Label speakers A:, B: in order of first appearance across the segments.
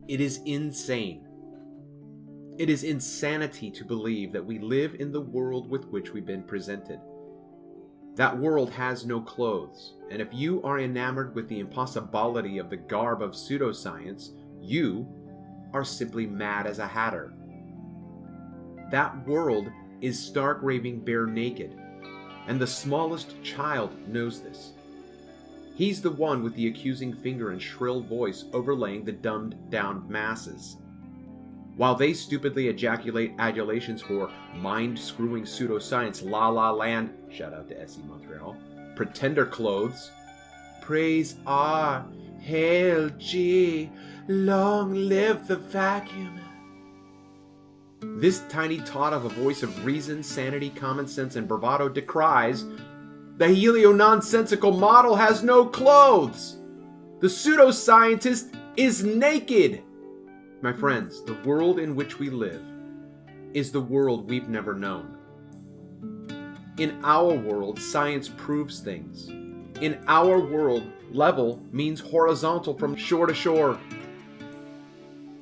A: It is insane. It is insanity to believe that we live in the world with which we've been presented. That world has no clothes, and if you are enamored with the impossibility of the garb of pseudoscience, you are simply mad as a hatter. That world is stark raving bare naked, and the smallest child knows this. He's the one with the accusing finger and shrill voice overlaying the dumbed down masses. While they stupidly ejaculate adulations for mind-screwing pseudoscience la la land, shout out to SE Montreal, pretender clothes, praise R, hail G, long live the vacuum. This tiny tot of a voice of reason, sanity, common sense, and bravado decries the helio-nonsensical model has no clothes. The pseudoscientist is naked. My friends, the world in which we live is the world we've never known. In our world, science proves things. In our world, level means horizontal from shore to shore.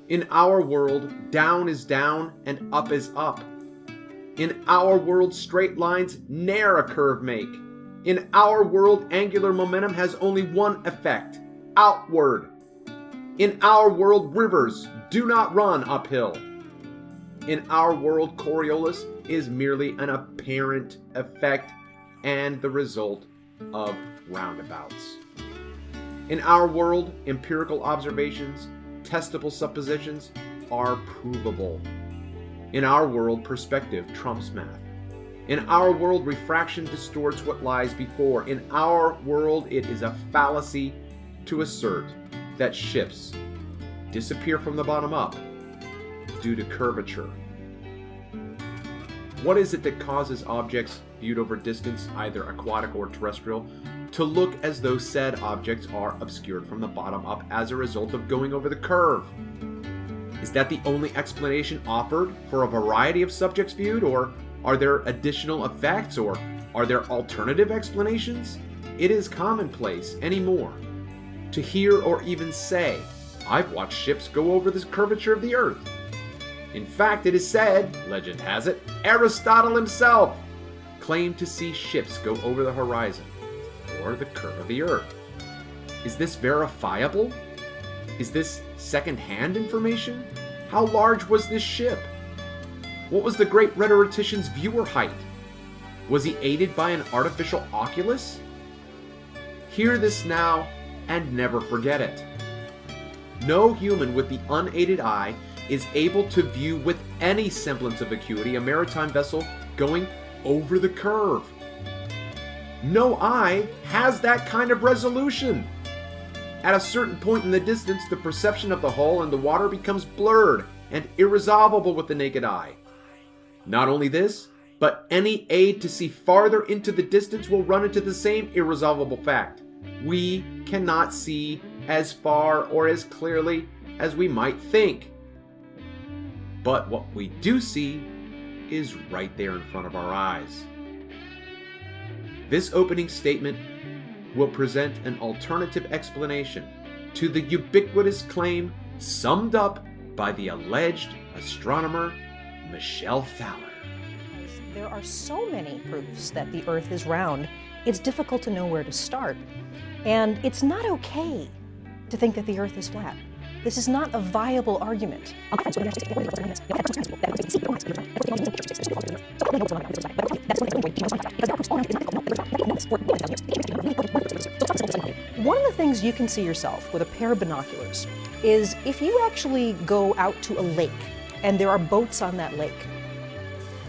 A: In our world, down is down and up is up. In our world, straight lines ne'er a curve make. In our world, angular momentum has only one effect: outward. In our world, rivers do not run uphill. In our world, Coriolis is merely an apparent effect and the result of roundabouts. In our world, empirical observations, testable suppositions are provable. In our world, perspective trumps math. In our world, refraction distorts what lies before. In our world, it is a fallacy to assert that ships disappear from the bottom up due to curvature. What is it that causes objects viewed over distance, either aquatic or terrestrial, to look as though said objects are obscured from the bottom up as a result of going over the curve? Is that the only explanation offered for a variety of subjects viewed, or are there additional effects, or are there alternative explanations? It is commonplace anymore to hear or even say, I've watched ships go over the curvature of the earth. In fact, it is said, legend has it, Aristotle himself claimed to see ships go over the horizon, or the curve of the earth. Is this verifiable? Is this second-hand information? How large was this ship? What was the great rhetorician's viewer height? Was he aided by an artificial oculus? Hear this now and never forget it. No human with the unaided eye is able to view with any semblance of acuity a maritime vessel going over the curve. No eye has that kind of resolution. At a certain point in the distance, the perception of the hull and the water becomes blurred and irresolvable with the naked eye. Not only this, but any aid to see farther into the distance will run into the same irresolvable fact. We cannot see as far or as clearly as we might think. But what we do see is right there in front of our eyes. This opening statement will present an alternative explanation to the ubiquitous claim summed up by the alleged astronomer Michelle Fowler.
B: There are so many proofs that the Earth is round, it's difficult to know where to start. And it's not okay to think that the Earth is flat. This is not a viable argument. One of the things you can see yourself with a pair of binoculars is if you actually go out to a lake and there are boats on that lake.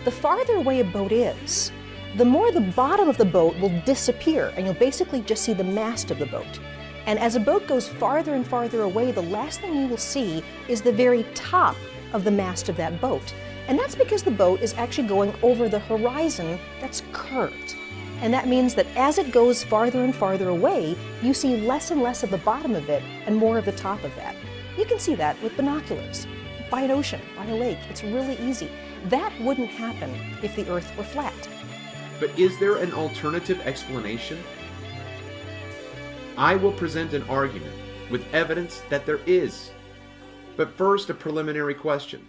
B: The farther away a boat is, the more the bottom of the boat will disappear, and you'll basically just see the mast of the boat. And as a boat goes farther and farther away, the last thing you will see is the very top of the mast of that boat. And that's because the boat is actually going over the horizon that's curved. And that means that as it goes farther and farther away, you see less and less of the bottom of it and more of the top of that. You can see that with binoculars. By an ocean, by a lake, it's really easy. That wouldn't happen if the Earth were flat.
A: But is there an alternative explanation? I will present an argument with evidence that there is. But first, a preliminary question.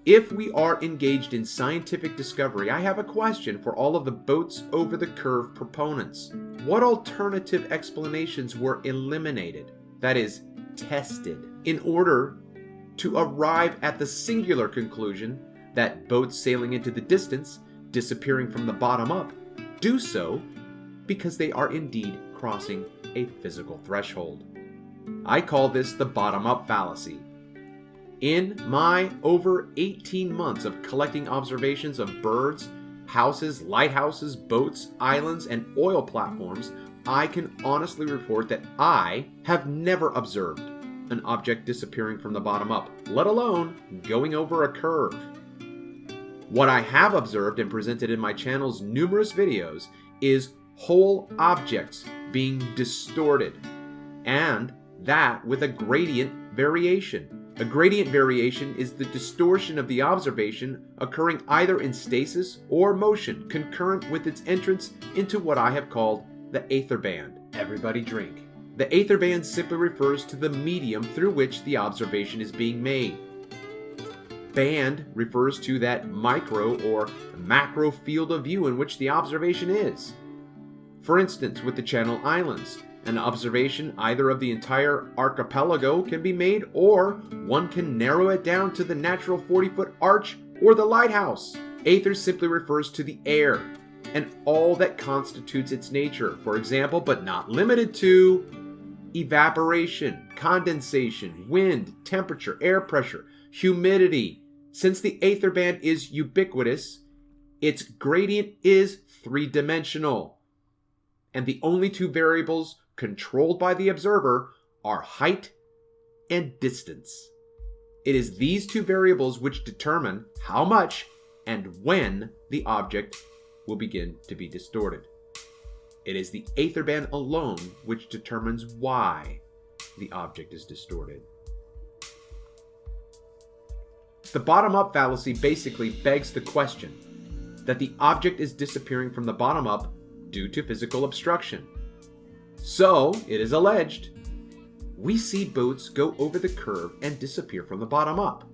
A: If we are engaged in scientific discovery, I have a question for all of the boats over the curve proponents. What alternative explanations were eliminated, that is, tested, in order to arrive at the singular conclusion that boats sailing into the distance, disappearing from the bottom up, do so because they are indeed crossing a physical threshold? I call this the bottom-up fallacy. In my over 18 months of collecting observations of birds, houses, lighthouses, boats, islands, and oil platforms, I can honestly report that I have never observed an object disappearing from the bottom up, let alone going over a curve. What I have observed and presented in my channel's numerous videos is whole objects being distorted, and that with a gradient variation. A gradient variation is the distortion of the observation occurring either in stasis or motion, concurrent with its entrance into what I have called the aether band. Everybody drink. The aether band simply refers to the medium through which the observation is being made. Band refers to that micro or macro field of view in which the observation is. For instance, with the Channel Islands, an observation either of the entire archipelago can be made, or one can narrow it down to the natural 40-foot arch or the lighthouse. Aether simply refers to the air and all that constitutes its nature. For example, but not limited to, evaporation, condensation, wind, temperature, air pressure, humidity. Since the aether band is ubiquitous, its gradient is three-dimensional, and the only two variables controlled by the observer are height and distance. It is these two variables which determine how much and when the object will begin to be distorted. It is the aether band alone which determines why the object is distorted. The bottom-up fallacy basically begs the question that the object is disappearing from the bottom up due to physical obstruction. So, it is alleged, we see boats go over the curve and disappear from the bottom up.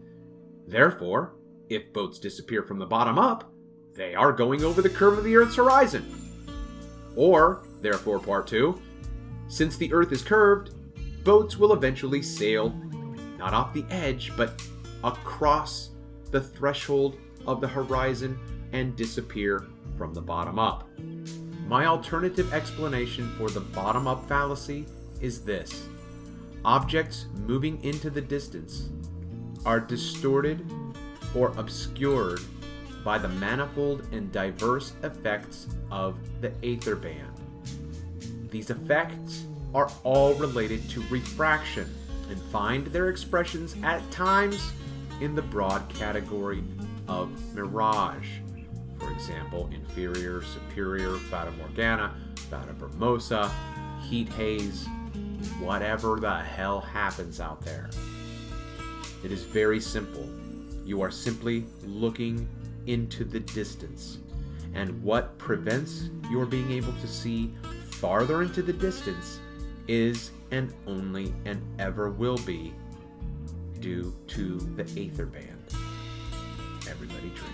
A: Therefore, if boats disappear from the bottom up, they are going over the curve of the Earth's horizon. Or, therefore part 2, since the Earth is curved, boats will eventually sail, not off the edge, but across the threshold of the horizon and disappear from the bottom up. My alternative explanation for the bottom-up fallacy is this. Objects moving into the distance are distorted or obscured by the manifold and diverse effects of the aether band. These effects are all related to refraction and find their expressions at times in the broad category of mirage. For example, inferior, superior, fata morgana, fata brumosa, heat haze, whatever the hell happens out there. It is very simple. You are simply looking into the distance. And what prevents your being able to see farther into the distance is and only and ever will be due to the aether band. Everybody drink.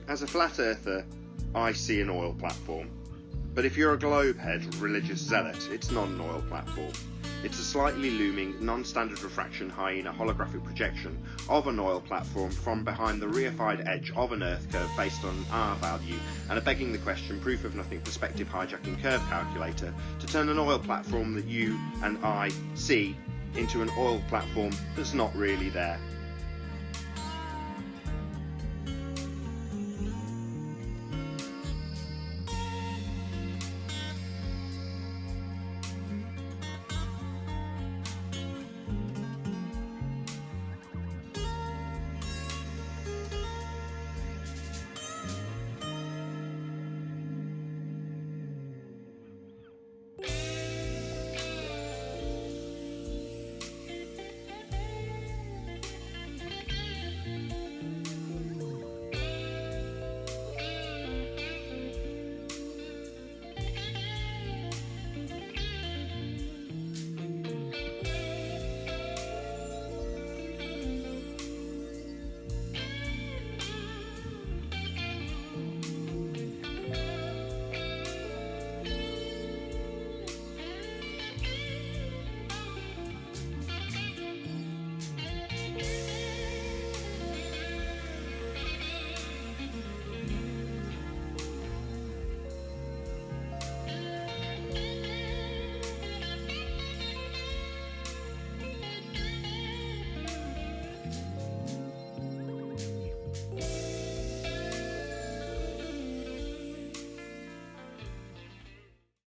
C: As a flat earther, I see an oil platform. But if you're a globehead religious zealot, it's not an oil platform. It's a slightly looming, non-standard refraction hyena holographic projection of an oil platform from behind the reified edge of an Earth curve based on R value, and are begging the question, proof of nothing perspective hijacking curve calculator, to turn an oil platform that you and I see into an oil platform that's not really there.